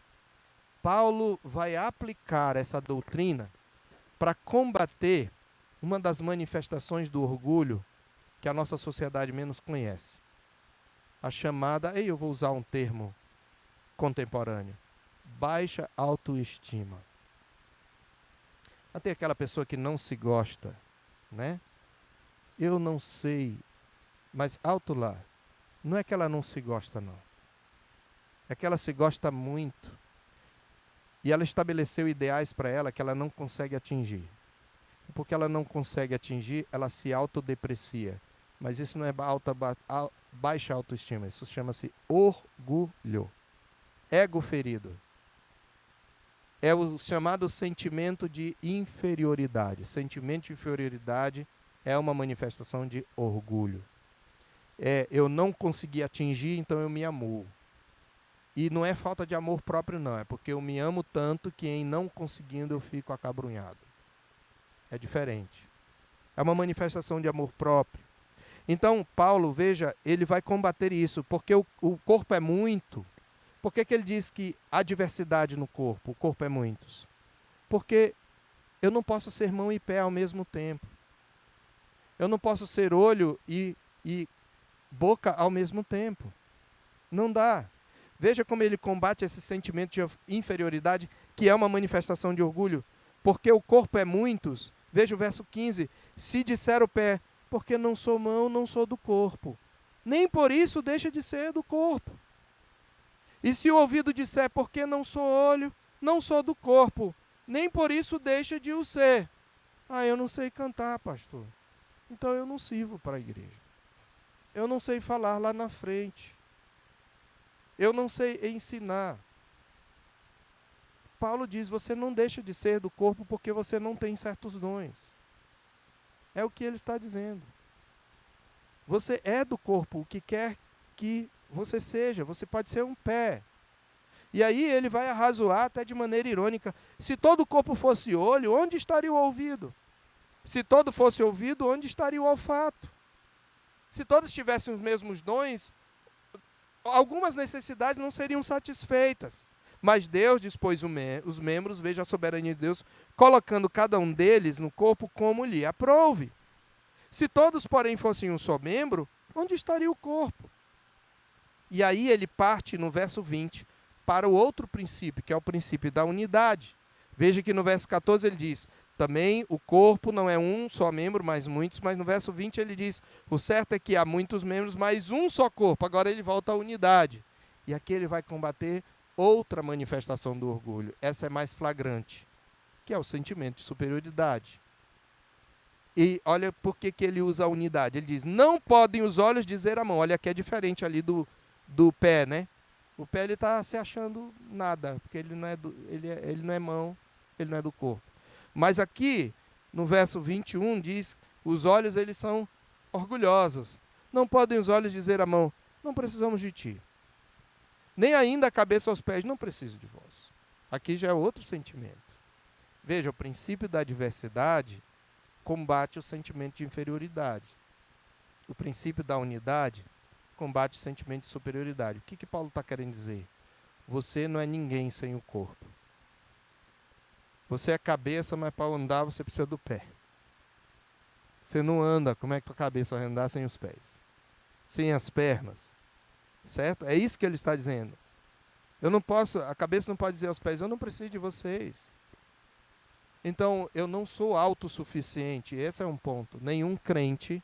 A: Paulo vai aplicar essa doutrina para combater uma das manifestações do orgulho que a nossa sociedade menos conhece. A chamada, eu vou usar um termo contemporâneo, baixa autoestima. Tem aquela pessoa que não se gosta, né? Eu não sei, mas alto lá. Não é que ela não se gosta, não. É que ela se gosta muito. E ela estabeleceu ideais para ela que ela não consegue atingir. Porque ela não consegue atingir, ela se autodeprecia. Mas isso não é baixa autoestima, isso chama-se orgulho. Ego ferido. É o chamado sentimento de inferioridade. Sentimento de inferioridade é uma manifestação de orgulho. Eu não consegui atingir, então eu me amo. E não é falta de amor próprio, não. É porque eu me amo tanto que em não conseguindo eu fico acabrunhado. É diferente. É uma manifestação de amor próprio. Então, Paulo, veja, ele vai combater isso, porque o corpo é muito. Por que ele diz que há diversidade no corpo? O corpo é muitos. Porque eu não posso ser mão e pé ao mesmo tempo. Eu não posso ser olho e boca ao mesmo tempo. Não dá. Veja como ele combate esse sentimento de inferioridade, que é uma manifestação de orgulho. Porque o corpo é muitos. Veja o verso 15. Se disser o pé, porque não sou mão, não sou do corpo. nem por isso deixa de ser do corpo. E se o ouvido disser, porque não sou olho, não sou do corpo, nem por isso deixa de o ser. Ah, eu não sei cantar, pastor. Então eu não sirvo para a igreja. Eu não sei falar lá na frente. Eu não sei ensinar. Paulo diz, você não deixa de ser do corpo porque você não tem certos dons. É o que ele está dizendo. Você é do corpo, o que quer que você seja. Você pode ser um pé. E aí ele vai arrazoar até de maneira irônica. Se todo o corpo fosse olho, onde estaria o ouvido? Se todo fosse ouvido, onde estaria o olfato? Se todos tivessem os mesmos dons, algumas necessidades não seriam satisfeitas. Mas Deus dispôs os membros, veja a soberania de Deus, colocando cada um deles no corpo como lhe aprouve. Se todos, porém, fossem um só membro, onde estaria o corpo? E aí ele parte no verso 20 para o outro princípio, que é o princípio da unidade. Veja que no verso 14 ele diz, também o corpo não é um só membro, mas muitos, mas no verso 20 ele diz, o certo é que há muitos membros, mas um só corpo. Agora ele volta à unidade. E aqui ele vai combater outra manifestação do orgulho. Essa é mais flagrante, que é o sentimento de superioridade. E olha por que ele usa a unidade. Ele diz, não podem os olhos dizer à mão. Olha que é diferente ali do pé, né? O pé ele está se achando nada, porque ele não é mão, ele não é do corpo. Mas aqui, no verso 21, diz, os olhos eles são orgulhosos. Não podem os olhos dizer à mão, não precisamos de ti. Nem ainda a cabeça aos pés, não preciso de vós. Aqui já é outro sentimento. Veja, o princípio da diversidade combate o sentimento de inferioridade. O princípio da unidade combate o sentimento de superioridade. O que Paulo está querendo dizer? Você não é ninguém sem o corpo. Você é cabeça, mas para andar você precisa do pé. Você não anda, como é que a cabeça vai andar sem os pés? Sem as pernas. Certo? É isso que ele está dizendo. Eu não posso, a cabeça não pode dizer aos pés, eu não preciso de vocês. Então, eu não sou autossuficiente. Esse é um ponto. Nenhum crente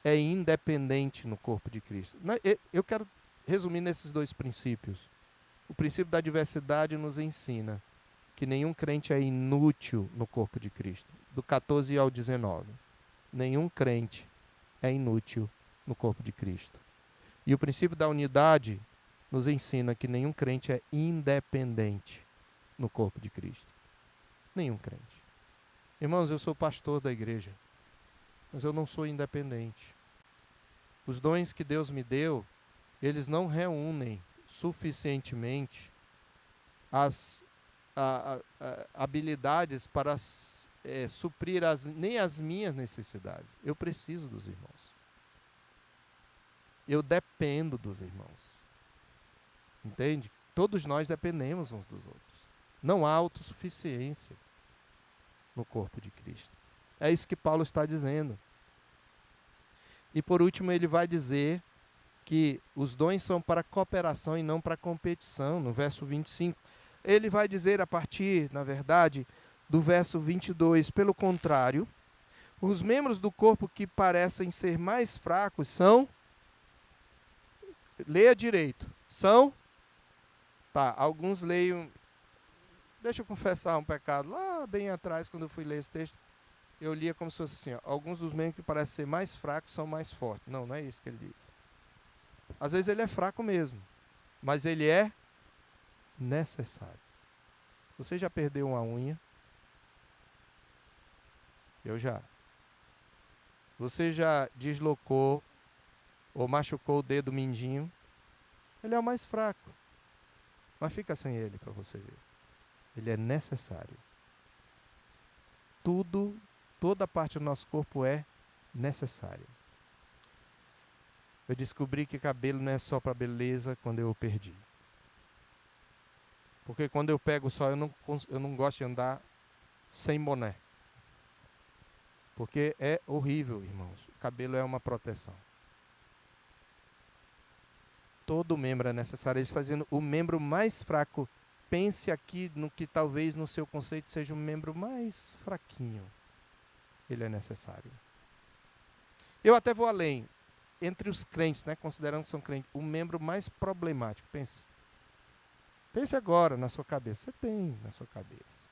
A: é independente no corpo de Cristo. Eu quero resumir nesses dois princípios. O princípio da diversidade nos ensina que nenhum crente é inútil no corpo de Cristo. Do 14 ao 19. Nenhum crente é inútil no corpo de Cristo. E o princípio da unidade nos ensina que nenhum crente é independente no corpo de Cristo. Nenhum crente. Irmãos, eu sou pastor da igreja, mas eu não sou independente. Os dons que Deus me deu, eles não reúnem suficientemente as habilidades para suprir nem as minhas necessidades. Eu preciso dos irmãos. Eu dependo dos irmãos. Entende? Todos nós dependemos uns dos outros. Não há autossuficiência no corpo de Cristo. É isso que Paulo está dizendo. E por último ele vai dizer que os dons são para cooperação e não para competição, no verso 25. Ele vai dizer a partir, na verdade, do verso 22, pelo contrário, os membros do corpo que parecem ser mais fracos são, leia direito, são, tá, alguns leiam, deixa eu confessar um pecado, lá bem atrás, quando eu fui ler esse texto, eu lia como se fosse assim, ó, alguns dos membros que parecem ser mais fracos são mais fortes. Não, não é isso que ele diz. Às vezes ele é fraco mesmo, mas ele é necessário. Você já perdeu uma unha? Eu já. Você já deslocou ou machucou o dedo mindinho? Ele é o mais fraco. Mas fica sem ele para você ver. Ele é necessário. Toda parte do nosso corpo é necessária. Eu descobri que cabelo não é só para beleza quando eu o perdi. Porque quando eu pego o sol, eu não gosto de andar sem boné. Porque é horrível, irmãos. O cabelo é uma proteção. Todo membro é necessário. Ele está dizendo o membro mais fraco. Pense aqui no que talvez no seu conceito seja o membro mais fraquinho. Ele é necessário. Eu até vou além. entre os crentes, né, considerando que são crentes, o membro mais problemático? Pense agora na sua cabeça. Você tem na sua cabeça.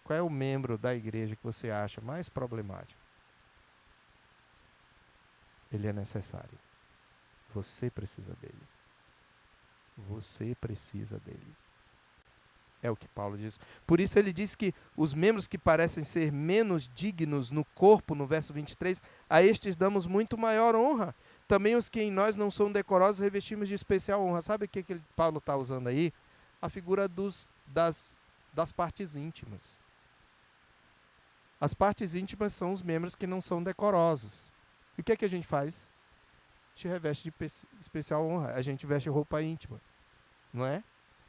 A: Qual é o membro da igreja que você acha mais problemático? Ele é necessário. Você precisa dele. Você precisa dele. É o que Paulo diz. Por isso ele diz que os membros que parecem ser menos dignos no corpo, no verso 23, a estes damos muito maior honra. Também os que em nós não são decorosos revestimos de especial honra. Sabe o que Paulo está usando aí? A figura das partes íntimas. As partes íntimas são os membros que não são decorosos. E o que é que a gente faz? A gente reveste de especial honra. A gente veste roupa íntima. Não é?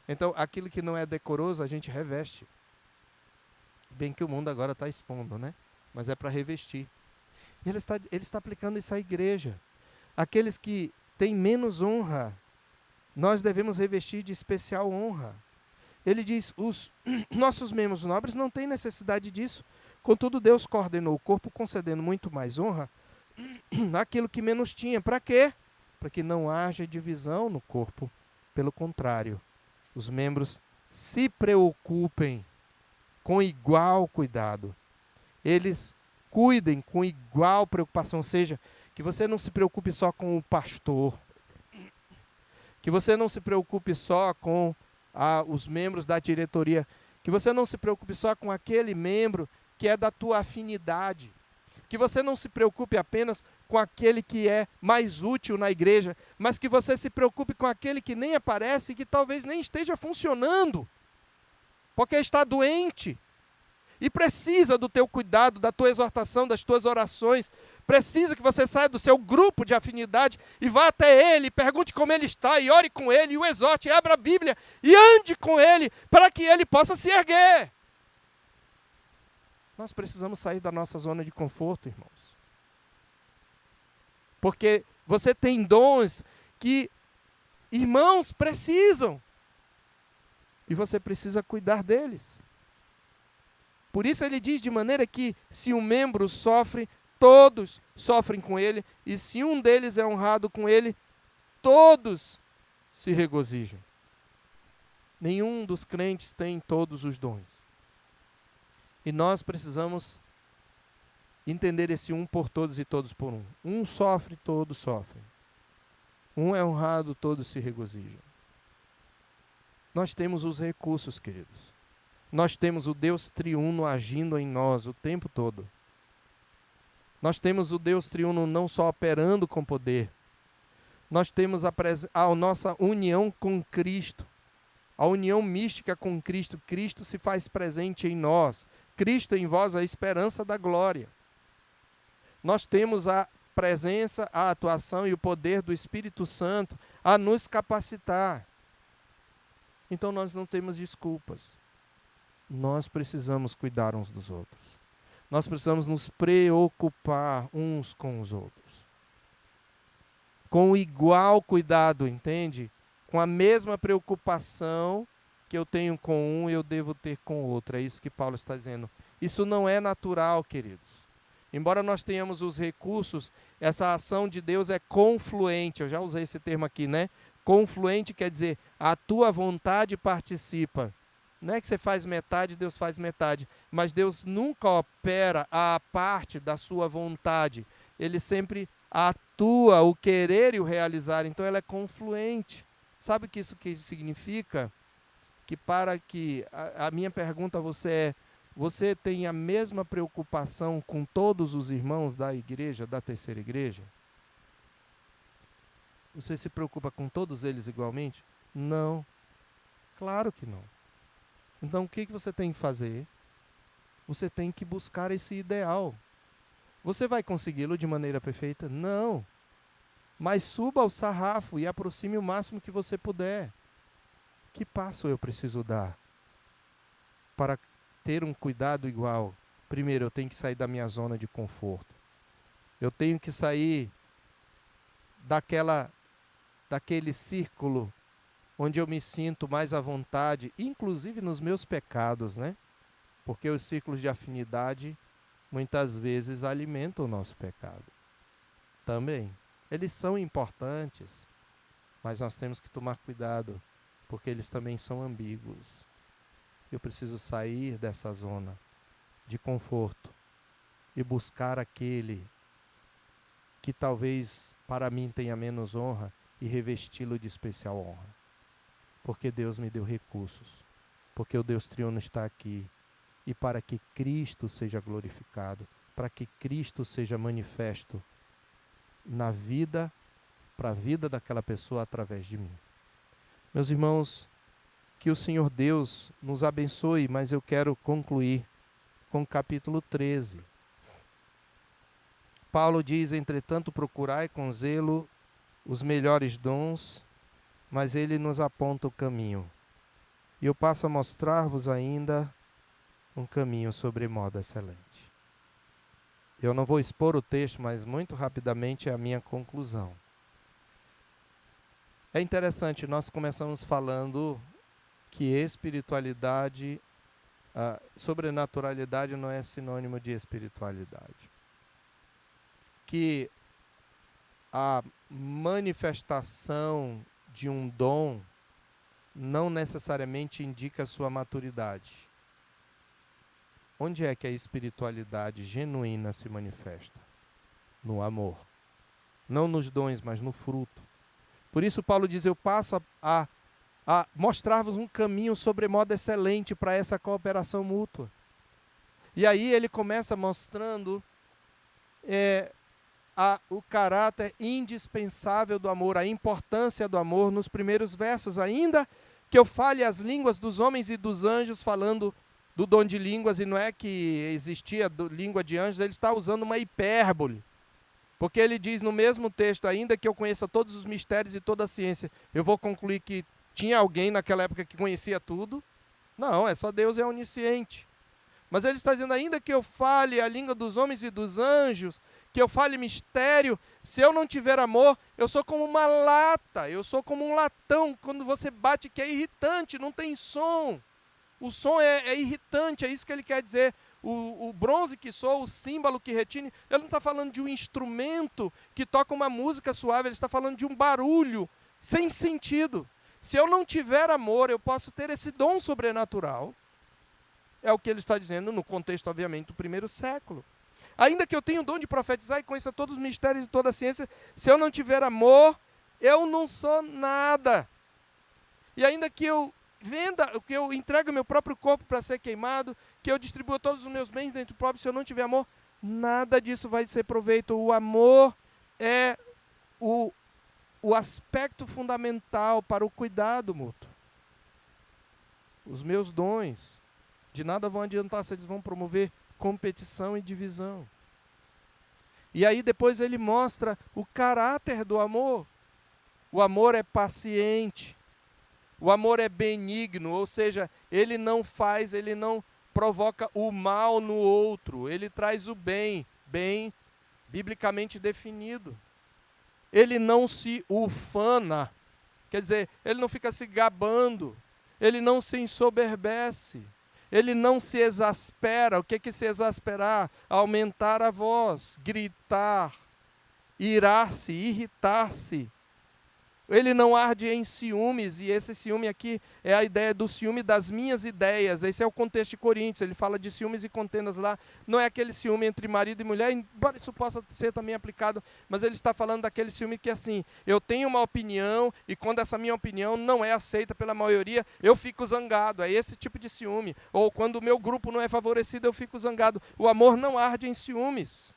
A: Então, aquilo que não é decoroso, a gente reveste. Bem que o mundo agora está expondo, né? Mas é para revestir. E ele está aplicando isso à igreja. Aqueles que têm menos honra, nós devemos revestir de especial honra. Ele diz, os nossos membros nobres não têm necessidade disso. Contudo, Deus coordenou o corpo, concedendo muito mais honra àquilo que menos tinha. Para quê? Para que não haja divisão no corpo. Pelo contrário, os membros se preocupem com igual cuidado. Eles cuidem com igual preocupação, ou seja, que você não se preocupe só com o pastor, que você não se preocupe só com os membros da diretoria, que você não se preocupe só com aquele membro que é da tua afinidade, que você não se preocupe apenas com aquele que é mais útil na igreja, mas que você se preocupe com aquele que nem aparece e que talvez nem esteja funcionando, porque está doente e precisa do teu cuidado, da tua exortação, das tuas orações. Precisa que você saia do seu grupo de afinidade e vá até ele, pergunte como ele está e ore com ele, e o exorte, e abra a Bíblia e ande com ele para que ele possa se erguer. Nós precisamos sair da nossa zona de conforto, irmãos. Porque você tem dons que irmãos precisam. E você precisa cuidar deles. Por isso ele diz de maneira que se um membro sofre, todos sofrem com ele. E se um deles é honrado com ele, todos se regozijam. Nenhum dos crentes tem todos os dons. E nós precisamos entender esse um por todos e todos por um. Um sofre, todos sofrem. Um é honrado, todos se regozijam. Nós temos os recursos, queridos. Nós temos o Deus triuno agindo em nós o tempo todo. Nós temos o Deus triuno não só operando com poder. Nós temos a nossa união com Cristo. A união mística com Cristo. Cristo se faz presente em nós. Cristo em vós, a esperança da glória. Nós temos a presença, a atuação e o poder do Espírito Santo a nos capacitar. Então nós não temos desculpas. Nós precisamos cuidar uns dos outros. Nós precisamos nos preocupar uns com os outros. Com igual cuidado, entende? Com a mesma preocupação que eu tenho com um, eu devo ter com o outro. É isso que Paulo está dizendo. Isso não é natural, queridos. Embora nós tenhamos os recursos, essa ação de Deus é confluente. Eu já usei esse termo aqui, né? Confluente quer dizer, a tua vontade participa. Não é que você faz metade, Deus faz metade. Mas Deus nunca opera a parte da sua vontade. Ele sempre atua o querer e o realizar. Então ela é confluente. Sabe o que isso significa? Que para que a minha pergunta a você é, você tem a mesma preocupação com todos os irmãos da igreja, da terceira igreja? Você se preocupa com todos eles igualmente? Não. Claro que não. Então o que você tem que fazer? Você tem que buscar esse ideal. Você vai consegui-lo de maneira perfeita? Não. Mas suba ao sarrafo e aproxime o máximo que você puder. Que passo eu preciso dar para ter um cuidado igual? Primeiro, eu tenho que sair da minha zona de conforto. Eu tenho que sair daquele círculo onde eu me sinto mais à vontade, inclusive nos meus pecados, né? Porque os círculos de afinidade muitas vezes alimentam o nosso pecado. Também. Eles são importantes, mas nós temos que tomar cuidado, porque eles também são ambíguos. Eu preciso sair dessa zona de conforto e buscar aquele que talvez para mim tenha menos honra e revesti-lo de especial honra. Porque Deus me deu recursos, porque o Deus triuno está aqui, e para que Cristo seja glorificado, para que Cristo seja manifesto na vida, para a vida daquela pessoa através de mim. Meus irmãos, que o Senhor Deus nos abençoe, mas eu quero concluir com o capítulo 13. Paulo diz, entretanto, procurai com zelo os melhores dons, mas ele nos aponta o caminho. E eu passo a mostrar-vos ainda um caminho sobremodo excelente. Eu não vou expor o texto, mas muito rapidamente é a minha conclusão. É interessante, nós começamos falando que espiritualidade, sobrenaturalidade não é sinônimo de espiritualidade. Que a manifestação de um dom não necessariamente indica a sua maturidade. Onde é que a espiritualidade genuína se manifesta? No amor. Não nos dons, mas no fruto. Por isso Paulo diz, eu passo a mostrar-vos um caminho sobremodo excelente para essa cooperação mútua. E aí ele começa mostrando o caráter indispensável do amor, a importância do amor nos primeiros versos. Ainda que eu fale as línguas dos homens e dos anjos, falando do dom de línguas, e não é que existia língua de anjos, ele está usando uma hipérbole. Porque ele diz no mesmo texto, ainda que eu conheça todos os mistérios e toda a ciência, eu vou concluir que tinha alguém naquela época que conhecia tudo? Não, é só Deus é onisciente. Mas ele está dizendo, ainda que eu fale a língua dos homens e dos anjos, que eu fale mistério, se eu não tiver amor, eu sou como uma lata, eu sou como um latão, quando você bate que é irritante, não tem som. O som é irritante, é isso que ele quer dizer. O bronze que soa, o símbolo que retine, ele não está falando de um instrumento que toca uma música suave, ele está falando de um barulho sem sentido. Se eu não tiver amor, eu posso ter esse dom sobrenatural. É o que ele está dizendo no contexto, obviamente, do primeiro século. Ainda que eu tenha o dom de profetizar e conheça todos os mistérios de toda a ciência, se eu não tiver amor, eu não sou nada. E ainda que eu que eu entregue o meu próprio corpo para ser queimado, que eu distribua todos os meus bens dentro do próprio, se eu não tiver amor, nada disso vai ser proveito. O amor é o aspecto fundamental para o cuidado mútuo. Os meus dons de nada vão adiantar se eles vão promover competição e divisão. E aí depois ele mostra o caráter do amor. O amor é paciente. O amor é benigno, ou seja, ele não provoca o mal no outro, ele traz o bem biblicamente definido. Ele não se ufana, quer dizer, ele não fica se gabando, ele não se ensoberbece, ele não se exaspera. O que é se exasperar? Aumentar a voz, gritar, irar-se, irritar-se. Ele não arde em ciúmes, e esse ciúme aqui é a ideia do ciúme das minhas ideias. Esse é o contexto de Coríntios, ele fala de ciúmes e contendas lá. Não é aquele ciúme entre marido e mulher, embora isso possa ser também aplicado, mas ele está falando daquele ciúme que assim, eu tenho uma opinião, e quando essa minha opinião não é aceita pela maioria, eu fico zangado. É esse tipo de ciúme. Ou quando o meu grupo não é favorecido, eu fico zangado. O amor não arde em ciúmes.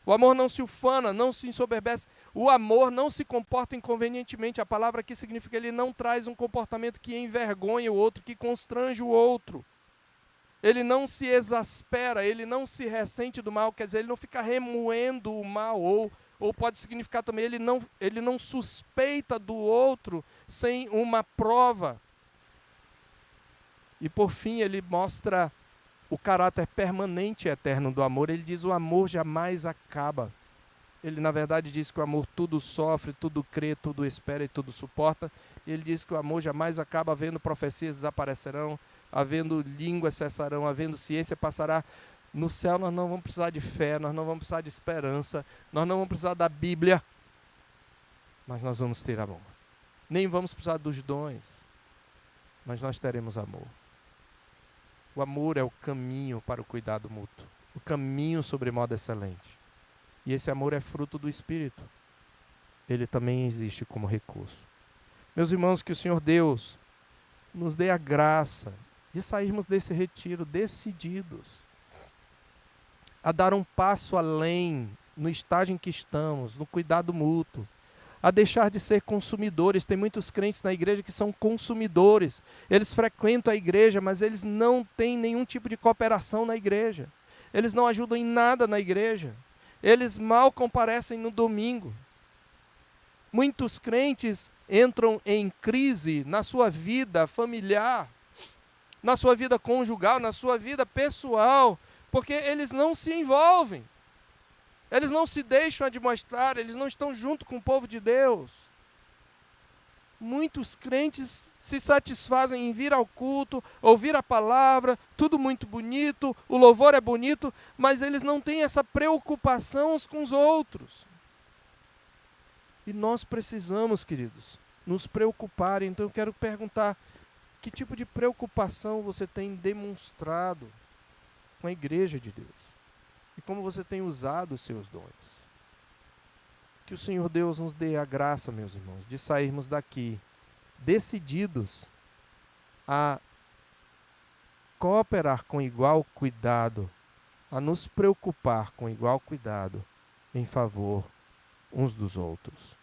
A: O amor não se ufana, não se ensoberbece. O amor não se comporta inconvenientemente. A palavra aqui significa que ele não traz um comportamento que envergonha o outro, que constrange o outro. Ele não se exaspera, ele não se ressente do mal, quer dizer, ele não fica remoendo o mal, ou pode significar também, ele não suspeita do outro sem uma prova. E por fim ele mostra o caráter permanente e eterno do amor. Ele diz, o amor jamais acaba. Ele, na verdade, diz que o amor tudo sofre, tudo crê, tudo espera e tudo suporta. Ele diz que o amor jamais acaba, havendo profecias desaparecerão, havendo línguas cessarão, havendo ciência passará. No céu nós não vamos precisar de fé, nós não vamos precisar de esperança, nós não vamos precisar da Bíblia. mas nós vamos ter amor. Nem vamos precisar dos dons, mas nós teremos amor. O amor é o caminho para o cuidado mútuo, o caminho sobremodo excelente. E esse amor é fruto do Espírito. Ele também existe como recurso. Meus irmãos, que o Senhor Deus nos dê a graça de sairmos desse retiro decididos a dar um passo além no estágio em que estamos, no cuidado mútuo, a deixar de ser consumidores. Tem muitos crentes na igreja que são consumidores. Eles frequentam a igreja, mas eles não têm nenhum tipo de cooperação na igreja. Eles não ajudam em nada na igreja. Eles mal comparecem no domingo. Muitos crentes entram em crise na sua vida familiar, na sua vida conjugal, na sua vida pessoal, porque eles não se envolvem. Eles não se deixam admoestar, eles não estão junto com o povo de Deus. Muitos crentes se satisfazem em vir ao culto, ouvir a palavra, tudo muito bonito, o louvor é bonito, mas eles não têm essa preocupação uns com os outros. E nós precisamos, queridos, nos preocupar. Então eu quero perguntar, que tipo de preocupação você tem demonstrado com a igreja de Deus? E como você tem usado os seus dons? Que o Senhor Deus nos dê a graça, meus irmãos, de sairmos daqui decididos a cooperar com igual cuidado, a nos preocupar com igual cuidado em favor uns dos outros.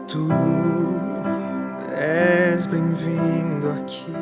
B: Tu és bem-vindo aqui.